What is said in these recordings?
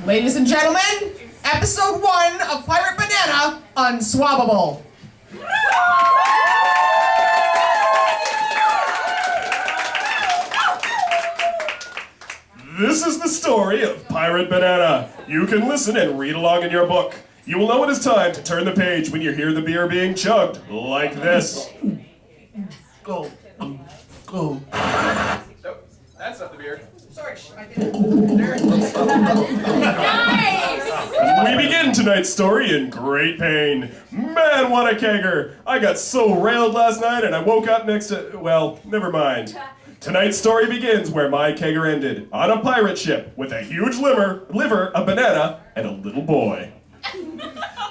Ladies and gentlemen, episode 1 of Pirate Banana, Unswabbable. This is the story of Pirate Banana. You can listen and read along in your book. You will know it is time to turn the page when you hear the beer being chugged, like this. Go. Go. Nope, that's not the beer. Sorry, I did We begin tonight's story in great pain. Man, what a kegger! I got so railed last night and I woke up next to... well, never mind. Tonight's story begins where my kegger ended, on a pirate ship with a huge liver, a banana, and a little boy.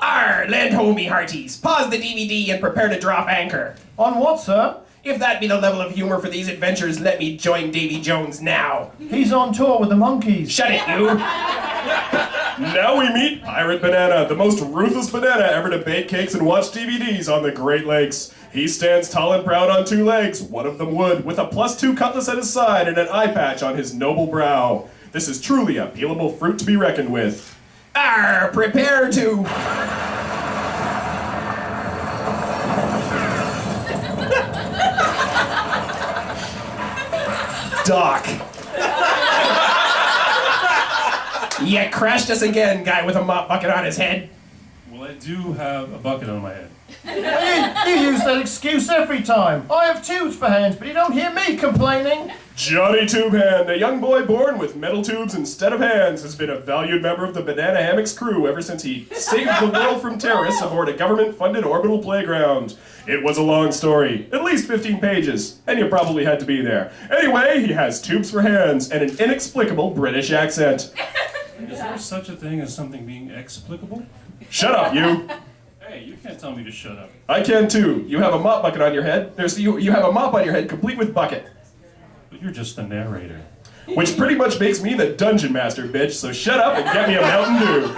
Arr, land ho, me hearties. Pause the DVD and prepare to drop anchor. On what, sir? If that be the level of humor for these adventures, let me join Davy Jones now. He's on tour with the monkeys. Shut it, you. Now we meet Pirate Banana, the most ruthless banana ever to bake cakes and watch DVDs on the Great Lakes. He stands tall and proud on 2 legs, one of them wood, with a +2 cutlass at his side and an eye patch on his noble brow. This is truly a peelable fruit to be reckoned with. Arr, prepare to... Doc. You crashed us again, guy with a mop bucket on his head. Well, I do have a bucket on my head. You use that excuse every time. I have tubes for hands, but you don't hear me complaining. Johnny Tubehand, a young boy born with metal tubes instead of hands, has been a valued member of the Banana Hammocks crew ever since he saved the world from terrorists aboard a government-funded orbital playground. It was a long story, at least 15 pages, and you probably had to be there. Anyway, he has tubes for hands and an inexplicable British accent. Is there such a thing as something being explicable? Shut up, you. Hey, you can't tell me to shut up. I can too. You have a mop bucket on your head. You have a mop on your head complete with bucket. But you're just the narrator. Which pretty much makes me the dungeon master, bitch, so shut up and get me a Mountain Dew.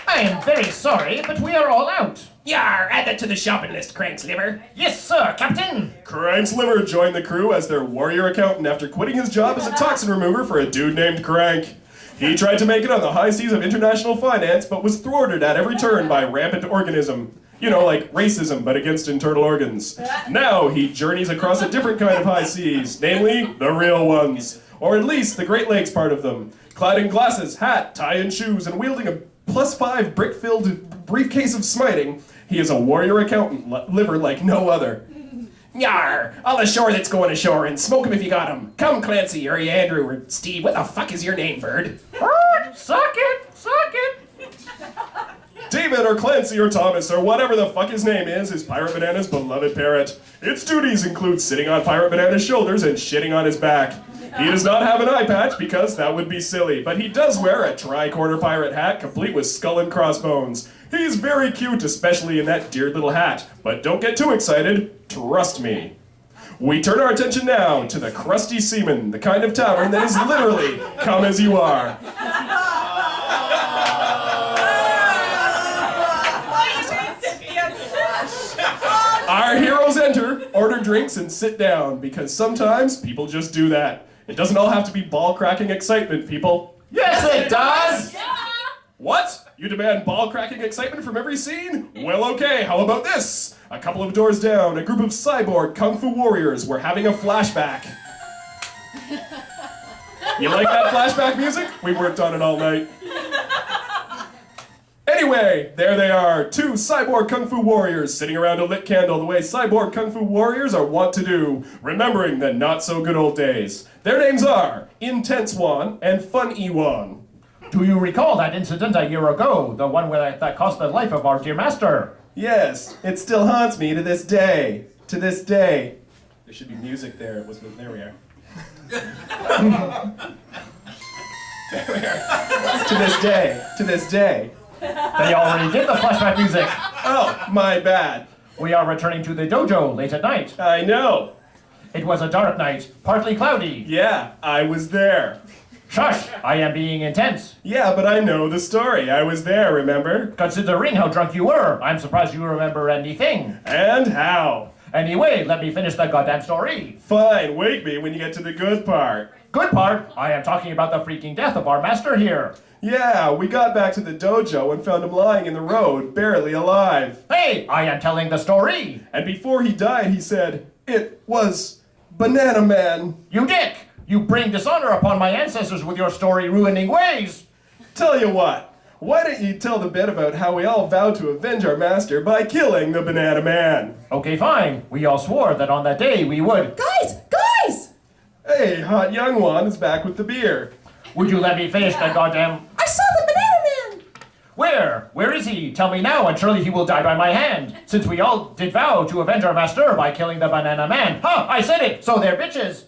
I am very sorry, but we are all out. Yar, add that to the shopping list, Crank's liver. Yes, sir, Captain. Crank's liver joined the crew as their warrior accountant after quitting his job as a toxin remover for a dude named Crank. He tried to make it on the high seas of international finance, but was thwarted at every turn by rampant organism. You know, like racism, but against internal organs. Now he journeys across a different kind of high seas, namely, the real ones. Or at least the Great Lakes part of them. Clad in glasses, hat, tie, and shoes, and wielding a +5 brick-filled briefcase of smiting, he is a warrior accountant liver like no other. Yar, all ashore that's going ashore and smoke him if you got him. Come, Clancy, or Andrew, or Steve. What the fuck is your name, bird? Suck it, suck it. David or Clancy or Thomas or whatever the fuck his name is Pirate Banana's beloved parrot. Its duties include sitting on Pirate Banana's shoulders and shitting on his back. He does not have an eye patch because that would be silly, but he does wear a tri-corner pirate hat complete with skull and crossbones. He's very cute, especially in that dear little hat, but don't get too excited, trust me. We turn our attention now to the Crusty Seaman, the kind of tavern that is literally come as you are. Our heroes enter, order drinks, and sit down, because sometimes people just do that. It doesn't all have to be ball-cracking excitement, people. Yes, it does. What? You demand ball-cracking excitement from every scene? Well, okay, how about this? A couple of doors down, a group of cyborg kung fu warriors were having a flashback. You like that flashback music? We worked on it all night. Anyway, there they are, 2 cyborg kung fu warriors sitting around a lit candle the way cyborg kung fu warriors are wont to do, remembering the not-so-good old days. Their names are Intense Wan and Fun Ewan. Do you recall that incident a year ago? The one that cost the life of our dear master? Yes, it still haunts me to this day. To this day. There should be music there. It was there we are. There we are. To this day. To this day. They already did the flashback music. Oh, my bad. We are returning to the dojo late at night. I know. It was a dark night, partly cloudy. Yeah, I was there. Shush! I am being intense. Yeah, but I know the story. I was there, remember? Considering how drunk you were, I'm surprised you remember anything. And how? Anyway, let me finish that goddamn story. Fine, wake me when you get to the good part. Good part, I am talking about the freaking death of our master here. Yeah, we got back to the dojo and found him lying in the road, barely alive. Hey, I am telling the story. And before he died, he said, "It was Banana Man." You dick! You bring dishonor upon my ancestors with your story-ruining ways. Tell you what, why don't you tell the bit about how we all vowed to avenge our master by killing the Banana Man? Okay, fine. We all swore that on that day we would. Guys! Hey, Hot Young One is back with the beer. Would you let me finish that goddamn... I saw the Banana Man! Where? Where is he? Tell me now, and surely he will die by my hand. Since we all did vow to avenge our master by killing the Banana Man. Ha! I said it! So they're bitches!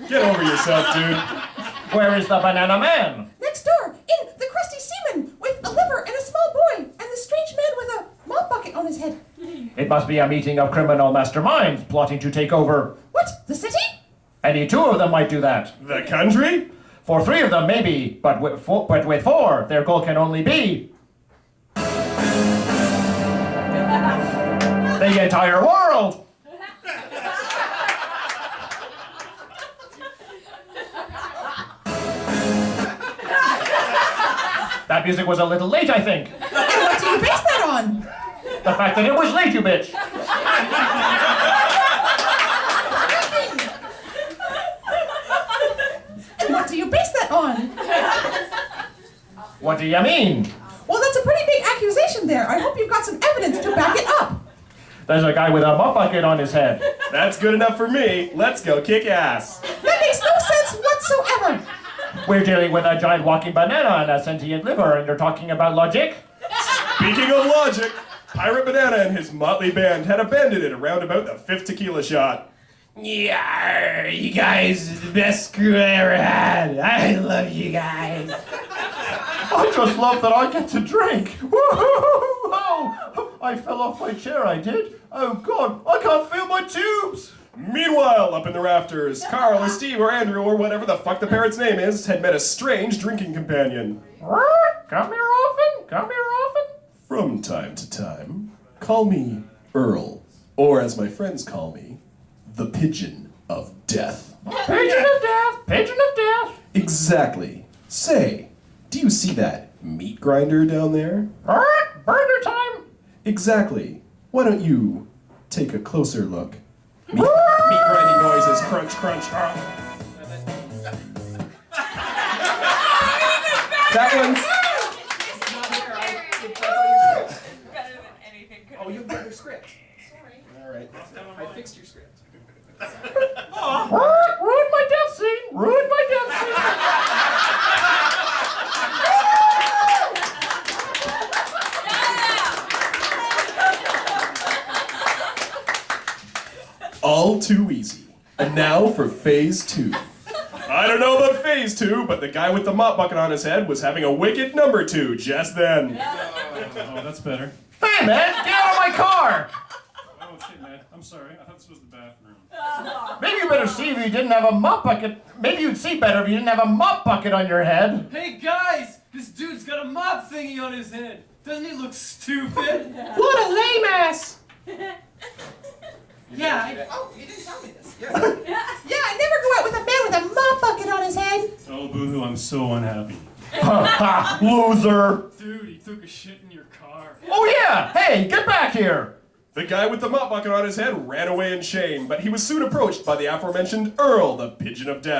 Get over yourself, dude. Where is the Banana Man? Next door, in the crusty seaman with a liver and a small boy, and the strange man with a mop bucket on his head. It must be a meeting of criminal masterminds plotting to take over. What? The city? Any two of them might do that. The country? For three of them, maybe, but with four, their goal can only be... the entire world! That music was a little late, I think. And what do you base that on? The fact that it was late, you bitch! And what do you base that on? What do you mean? Well, that's a pretty big accusation there. I hope you've got some evidence to back it up. There's a guy with a mop bucket on his head. That's good enough for me. Let's go kick ass. That makes no sense whatsoever. We're dealing with a giant walking banana and a sentient liver, and you're talking about logic? Speaking of logic, Pirate Banana and his motley band had abandoned it around about the 5th tequila shot. Yeah, you guys are the best crew I ever had. I love you guys. I just love that I get to drink. Oh, I fell off my chair, I did. Oh God, I can't feel my tubes. Meanwhile, up in the rafters, Carl or Steve or Andrew or whatever the fuck the parrot's name is had met a strange drinking companion. Come here often? Come here often? From time to time, call me Earl, or as my friends call me, the Pigeon of Death. Pigeon of death! Pigeon of death! Exactly. Say, do you see that meat grinder down there? Burger time! Exactly. Why don't you take a closer look? Meat grinding noises, crunch, crunch. That one's... Better than anything could. Oh, you got your script. Sorry. All right. I fixed your script. Ruined my death scene! Ruined my death scene! All too easy. And now for phase 2. I don't know about phase 2, but the guy with the mop bucket on his head was having a wicked number 2 just then. Oh, that's better. Hey man, get out of my car! Oh shit, man. I'm sorry. I thought this was the bathroom. Maybe you better see if you didn't have a mop bucket. Maybe you'd see better if you didn't have a mop bucket on your head. Hey guys, this dude's got a mop thingy on his head. Doesn't he look stupid? What a lame ass. Yeah. Oh, you didn't tell me this. Yeah, I never go out with a man with a mop bucket on his head. Oh, boo-hoo, I'm so unhappy. Loser. Dude, he took a shit in your car. Oh yeah, hey, get back here. The guy with the mop bucket on his head ran away in shame, but he was soon approached by the aforementioned Earl, the Pigeon of Death.